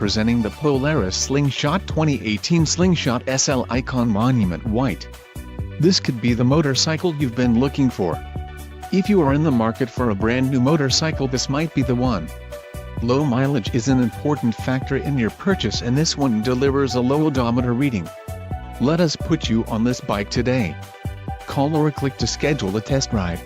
presenting the Polaris Slingshot 2018 Slingshot SL Icon Monument White. This could be the motorcycle you've been looking for. If you are in the market for a brand new motorcycle, this might be the one. Low mileage is an important factor in your purchase, and this one delivers a low odometer reading. Let us put you on this bike today. Call or click to schedule a test ride.